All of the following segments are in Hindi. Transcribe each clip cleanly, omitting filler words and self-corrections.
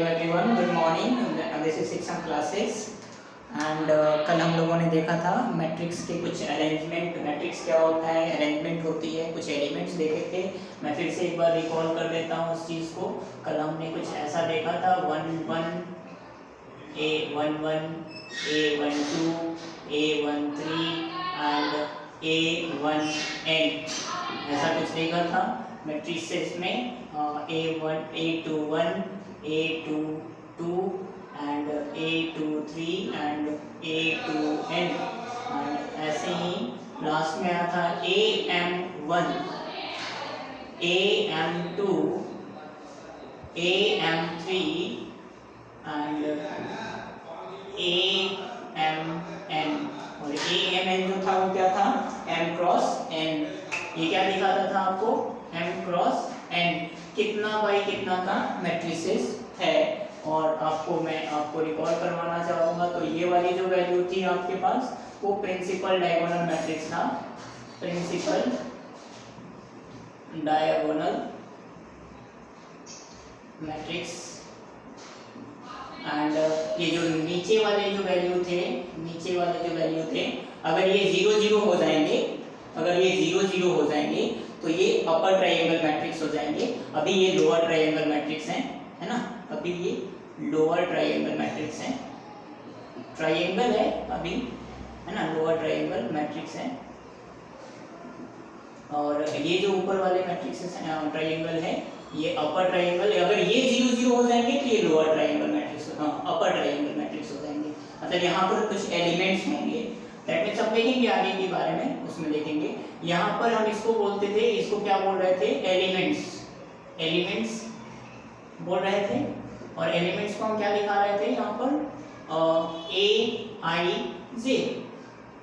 Hello everyone, good morning. This is शिक्षण क्लासेस एंड कल हम लोगों ने देखा था मैट्रिक्स के कुछ अरेंजमेंट। मैट्रिक्स क्या होता है, अरेंजमेंट होती है, कुछ एलिमेंट्स देखे थे। मैं फिर से एक बार रिकॉल कर देता हूँ उस चीज़ को। कल हमने कुछ ऐसा देखा था 1 1 A11 A12 A13 and A1n, ऐसा कुछ देखा था मैट्रिसेस में। A1 A21 A22 and A23 and A2n, and ऐसे ही लास्ट में आया था AM1 AM2 AM3 and AMN। और AMN जो था वो क्या था, M क्रॉस N। ये क्या दिखाता था आपको, M क्रॉस N कितना बाई कितना का मैट्रिसेस है। और मैं आपको रिकॉल करवाना चाहूँगा, तो ये वाली जो वैल्यू थी आपके पास वो प्रिंसिपल डायगोनल मैट्रिक्स था, प्रिंसिपल डायगोनल मैट्रिक्स। एंड ये जो नीचे वाले जो वैल्यू थे, अगर ये 0 0 हो जाएंगे, तो ये अपर ट्रायंगल मैट्रिक्स हो जाएंगे। अभी ये लोअर ट्रायंगल मैट्रिक्स हैं, है ना। अभी ये लोअर ट्रायंगल मैट्रिक्स हैं, ट्रायंगल है अभी, है ना, लोअर ट्रायंगल मैट्रिक्स है। और ये जो ऊपर वाले मैट्रिक्स हैं ट्रायंगल है, ये अपर ट्रायंगल। अगर ये 0 0 हो जाएंगे तो ये लोअर ट्रायंगल मैट्रिक्स, अपर ट्रायंगल मैट्रिक्स हो जाएंगे। मतलब यहाँ पर कुछ एलिमेंट्स होंगे, दैट मींस सब देखेंगे आगे के बारे में, उसमें देखेंगे। यहाँ पर हम इसको बोलते थे, इसको क्या बोल रहे थे, एलिमेंट्स बोल रहे थे। और एलिमेंट्स को हम क्या दिखा रहे थे यहाँ पर, A I J।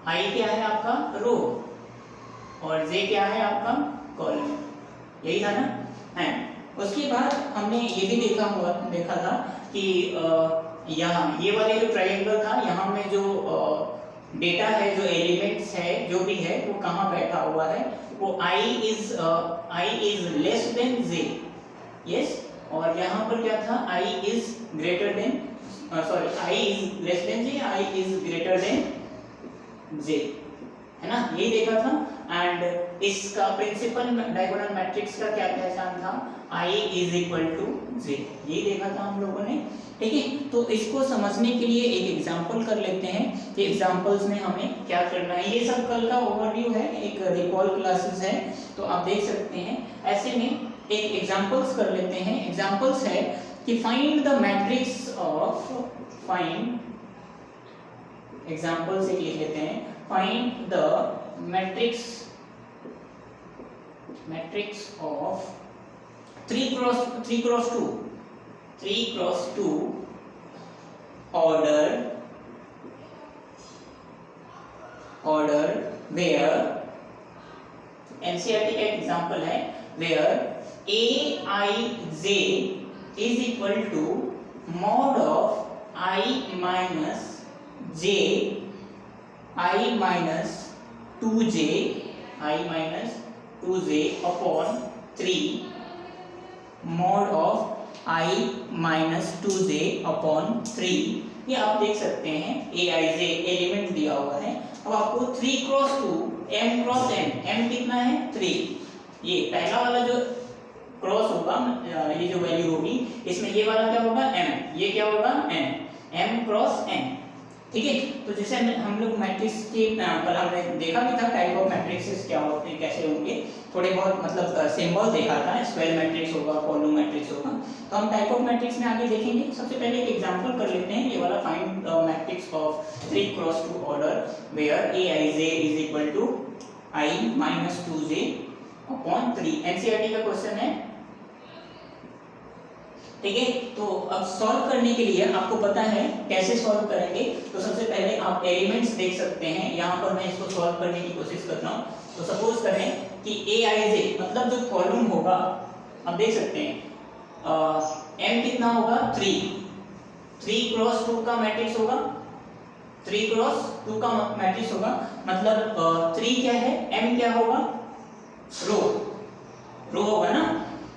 I क्या है आपका, रो, और J क्या है आपका, कॉलम। यही था ना, है। उसके बाद हमने ये भी देखा था कि यहाँ ये वाले जो ट्रायंगल था, यहाँ में जो डेटा है, जो एलिमेंट्स है, जो भी है वो कहाँ बैठा हुआ है, वो I is less than J, yes. और यहाँ पर क्या था, I is greater than, sorry, I is less than J, I is greater than J, है ना, यही देखा था। एंड इसका प्रिंसिपल डायगोनल मैट्रिक्स का क्या पहचान था, I is equal to J, यही देखा था हम लोगों ने, ठीक है। तो इसको समझने के लिए एक एग्जांपल कर लेते हैं कि एग्जांपल्स में हमें क्या करना है। ये सब कल का ओवरव्यू है, एक रिकॉल क्लासेस है, तो आप देख सकते हैं। ऐसे में एक एग्जांपल्स कर लेते हैं। एग्जांपल्स है कि find the matrix of, example से लिख लेते हैं, find the matrix of 3 cross 2 order where, NCERT का एग्जांपल है, where Aij is equal to mod of I minus j, I minus 2j upon 3 mod of I minus 2j upon 3। ये आप देख सकते हैं, Aij एलिमेंट दिया हुआ है। अब आपको 3 cross 2 m cross n, m कितना है 3, ये पहला वाला जो क्रॉस होगा, ये जो वैल्यू होगी इसमें, ये वाला क्या होगा m, ये क्या होगा n, m cross n, ठीक है। तो जैसे हम लोग मैट्रिक्स के कल हमने देखा भी था टाइप ऑफ मैट्रिक्सेस क्या होते हैं, कैसे होंगे, थोड़े बहुत मतलब सिंबल देखा था, स्क्वायर मैट्रिक्स होगा, कॉलम मैट्रिक्स होगा। तो हम टाइप ऑफ मैट्रिक्स में आगे देखेंगे। सबसे पहले एक एग्जांपल कर लेते हैं, ये वाला find the matrix of 3 cross 2 order where Aij is equal to I minus 2j upon 3। NCERT का क्वेश्चन है, ठीक है। तो अब सॉल्व करने के लिए आपको पता है कैसे सॉल्व करेंगे। तो सबसे पहले आप एलिमेंट्स देख सकते हैं, यहाँ पर मैं इसको सॉल्व करने की कोशिश कर रहा हूँ। तो सपोज करें कि Aij मतलब जो कॉलम होगा, आप देख सकते हैं m कितना होगा 3 cross 2 का मैट्रिक्स होगा, 3 cross 2 का मैट्रिक्स होगा, मतलब 3 क्या है, m क्या होगा, रो होगा ना।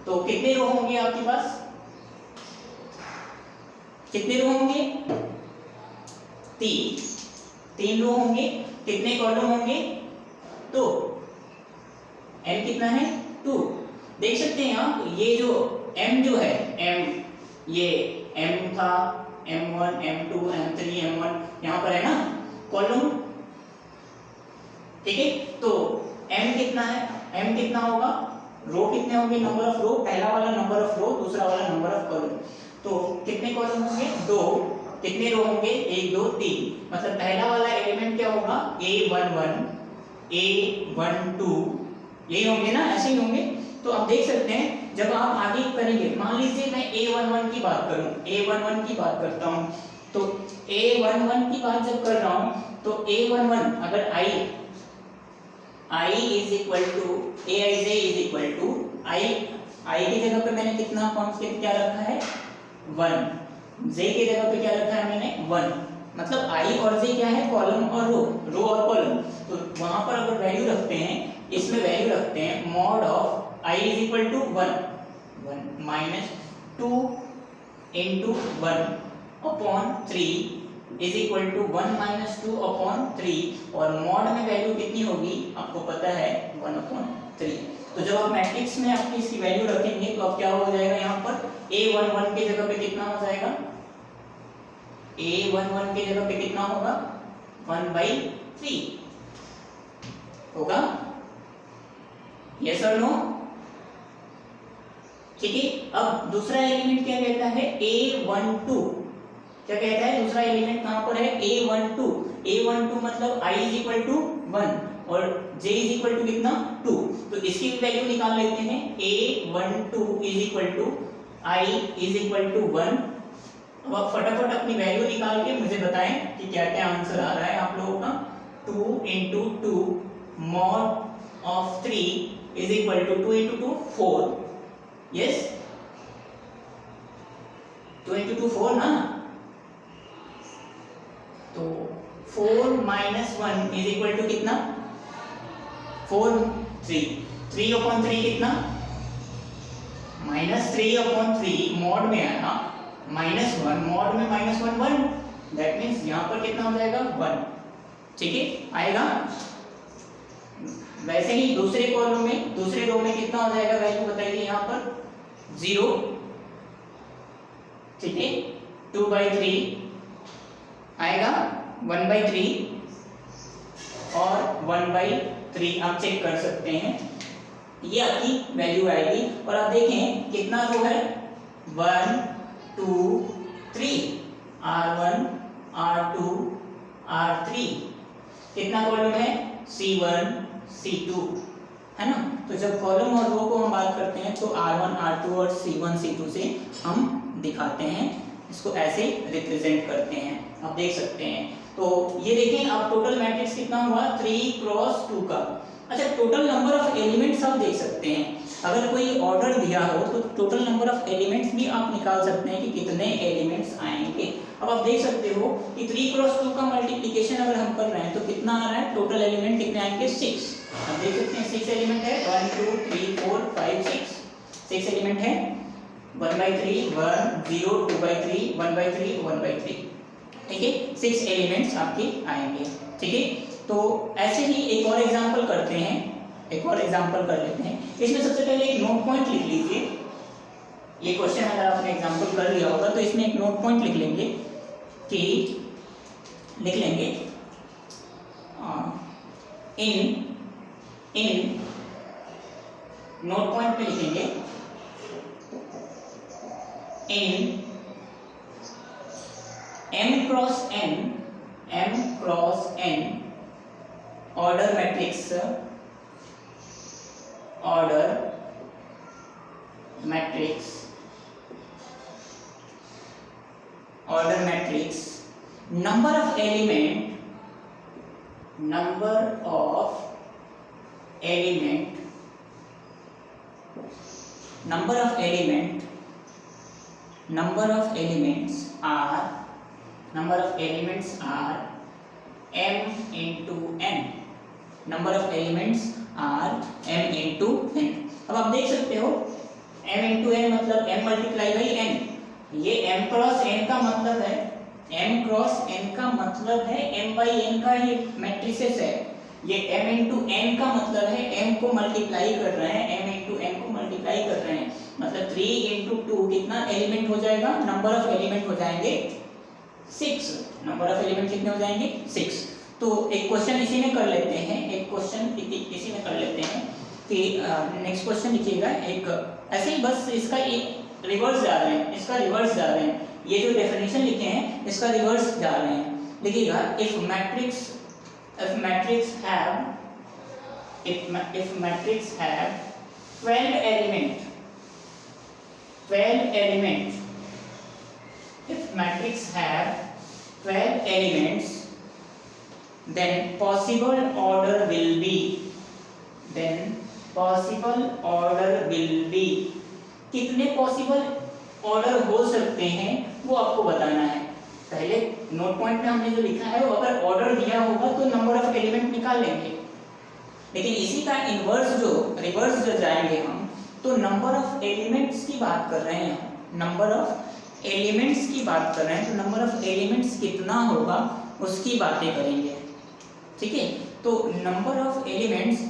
तो कितने रो होंगे आपके पास, कितने रो होंगे? 3 रो होंगे। कितने कॉलम होंगे? 2। m कितना है? 2। देख सकते हैं आप, ये जो m जो है, m ये m था, m1 m2 m3 m1 यहाँ पर है ना कॉलम, ठीक है। तो m कितना है? m कितना होगा? रो कितने होंगे? नंबर ऑफ रो, पहला वाला नंबर ऑफ रो, दूसरा वाला नंबर ऑफ कॉलम। तो कितने कॉलम होंगे? 2। कितने रो होंगे? 1 2 3। मतलब पहला वाला एलिमेंट क्या होगा? a11 a12, यही होंगे ना, ऐसे ही होंगे। तो आप देख सकते हैं जब आप आगे करेंगे, मान लीजिए मैं a11 की बात करूं, a11 की बात करता हूं, तो a11 की बात जब कर रहा हूं तो a11 अगर i is equal to aij is equal to i की जगह पे मैंने कितना कांस्टेंट क्या रखा है? 1। j की जगह पे क्या रखा है मैंने? 1। मतलब i और j क्या है? कॉलम और रो और कॉलम। तो वहां पर अगर वैल्यू रखते हैं, इसमें वैल्यू रखते हैं mod of i is equal to 1 minus 2 into 1 upon 3 is equal to 1 minus 2 upon 3, और मॉड में वैल्यू कितनी होगी आपको पता है? 1 अपॉन 3। तो जब आप मैट्रिक्स में आपकी इसकी वैल्यू रखेंगे तो अब क्या हो जाएगा? यहाँ पर a11 की जगह पे कितना हो जाएगा? a11 की जगह पे कितना होगा? 1/3 होगा। यस और नो? ठीक है। अब दूसरा एलिमेंट क्या कहता है? a12 क्या कहता है? दूसरा एलिमेंट कहां पर है? a12 मतलब i इज इक्वल टू 1 और j इज इक्वल टू कितना? 2। तो इसकी भी वैल्यू निकाल लेते हैं। a12 is equal to i is equal to 1। अब आप फटाफट अपनी वैल्यू निकाल के मुझे बताएं कि क्या क्या आंसर आ रहा है आप लोगों का। 2 into 2 mod of 3 is equal to 2 into 2 4। Yes, 2 into 2 4 ना। तो 4 माइनस 1 इज इक्वल टू कितना? 4 3 अपॉन 3 कितना? माइनस 3 अपॉन 3 मॉड में आया माइनस 1, मॉड में माइनस 1 1, दैट मीन्स यहाँ पर कितना हो जाएगा? 1। ठीक है, आएगा। वैसे ही दूसरे कॉलम में, दूसरे रो में कितना हो जाएगा? वैल्यू बताइए यहाँ पर 0। ठीक है, 2/3 आएगा, 1/3 और 1/3 आप चेक कर सकते हैं, ये आपकी वैल्यू आएगी। और आप देखें कितना रो है? 1 2 3, R1 R2 R3। कितना कॉलम है? C1 C2, है ना। तो जब कॉलम और रो को हम बात करते हैं तो R1 R2 और C1 C2 से हम दिखाते हैं, इसको ऐसे रिप्रेजेंट करते हैं, आप देख सकते हैं। तो ये देखें आप, टोटल मैट्रिक्स कितना हुआ? 3 क्रॉस 2 का। अच्छा, टोटल नंबर ऑफ एलिमेंट्स आप देख सकते हैं, अगर कोई ऑर्डर दिया हो तो टोटल नंबर ऑफ एलिमेंट्स भी आप निकाल सकते हैं कि कितने एलिमेंट्स आएंगे। अब आप देख सकते हो कि 3 क्रॉस 2 का मल्टीप्लिकेशन अगर हम कर रहे हैं तो कितना आ रहा है? टोटल एलिमेंट कितने आएंगे? 6। आप देख सकते हैं 6 एलिमेंट है, 1 2 3 4 5 6 एलिमेंट है। 1/3 1 0 2/3 1/3 1/3, ठीक है, 6 एलिमेंट्स आपके आएंगे। ठीक है, तो ऐसे ही एक और एग्जांपल करते हैं, एक और एग्जांपल कर लेते हैं। इसमें सबसे पहले एक नोट पॉइंट लिख लीजिए। ये क्वेश्चन अगर आपने एग्जांपल कर लिया होगा तो इसमें एक नोट पॉइंट लिख लेंगे कि लिख लेंगे इन नोट पॉइंट में लिखेंगे in m cross n order matrix number of elements are m into n। Number of elements are m into n। अब आप देख सकते हो m into n मतलब m मल्टीप्लाई बाई n। ये m क्रॉस n का मतलब m क्रॉस n का मतलब है m by n का ये मैट्रिसेस है, ये m into n का मतलब है m को मल्टीप्लाई कर रहे हैं, m into n को मल्टीप्लाई कर रहे हैं, मतलब 3 into 2 कितना एलिमेंट हो जाएगा, नंबर ऑफ एलिमेंट हो जाएंगे 6, नंबर ऑफ एलिमेंट कितने हो जाएंगे 6। तो एक क्वेश्चन इसी में कर लेते हैं, एक क्वेश्चन इसी में कर लेते हैं कि नेक्स्ट क्वेश्चन लिखिएगा एक ऐसे ही, बस इसका एक रिवर्स जा रहे हैं, इसका रिवर्स जा रहे हैं, ये जो डेफिनेशन लिखे हैं इसका रिवर्स जा रहे हैं। लिखिएगा if matrix have 12 element, 12 elements, if matrix have 12 elements, then possible order will be, कितने पॉसिबल ऑर्डर हो सकते हैं वो आपको बताना है। पहले नोट पॉइंट में हमने जो लिखा है वो अगर ऑर्डर दिया होगा तो नंबर ऑफ एलिमेंट निकाल लेंगे, लेकिन इसी का इनवर्स जो रिवर्स जो जाएंगे हम, तो नंबर ऑफ एलिमेंट्स की बात कर रहे हैं, नंबर ऑफ एलिमेंट्स की बात कर रहे हैं, तो नंबर ऑफ एलिमेंट्स कितना होगा उसकी बातें करेंगे, ठीक है। तो नंबर ऑफ एलिमेंट्स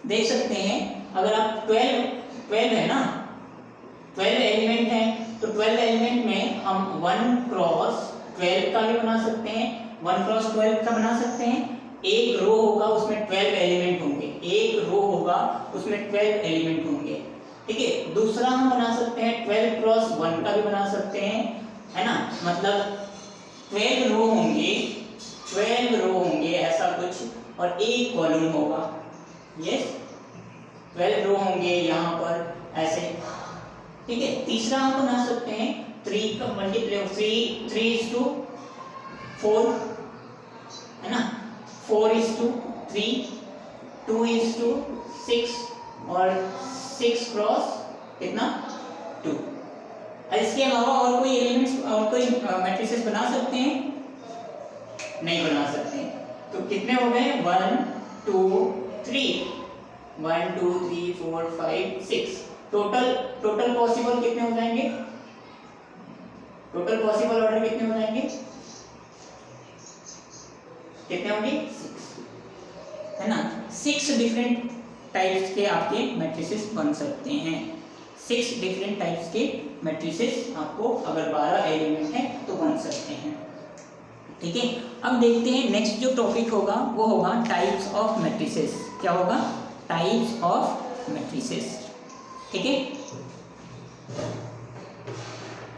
देख सकते हैं, अगर आप 12 है ना, 12 एलिमेंट है, तो 12 एलिमेंट में हम 1 क्रॉस 12 का भी बना सकते हैं, 1 क्रॉस 12 का बना सकते हैं। एक रो होगा उसमें 12 एलिमेंट होंगे, एक रो होगा उसमें 12 एलिमेंट होंगे, ठीक है। दूसरा हम बना सकते हैं 12 क्रॉस 1 का भी बना सकते हैं, है ना, मतलब 12 रो होंगे, 12 रो होंगे ऐसा कुछ, और एक कॉलम होगा, यस 12 रो होंगे यहाँ पर ऐसे, ठीक है। तीसरा हम बना सकते हैं 3 का मल्टीप्लाई 3:4, है ना, 4:3, 2:6 और 6 क्रॉस कितना 2। इसके अलावा और कोई एलिमेंट्स और कोई मैट्रिसेस बना सकते हैं? नहीं बना सकते। तो कितने हो गए 1 2 3, 1 2 3 4 5 6, टोटल पॉसिबल कितने हो जाएंगे, टोटल पॉसिबल ऑर्डर कितने हो जाएंगे, कितने होंगे 6, है ना। 6 डिफरेंट टाइप्स के आपके मैट्रिसेस बन सकते हैं, 6 डिफरेंट टाइप्स के मैट्रिसेस आपको अगर 12 एलिमेंट है तो बन सकते हैं, ठीक है। अब देखते हैं नेक्स्ट जो टॉपिक होगा वो होगा टाइप्स ऑफ मैट्रिसेस। क्या होगा? टाइप्स ऑफ मैट्रिसेस, ठीक है।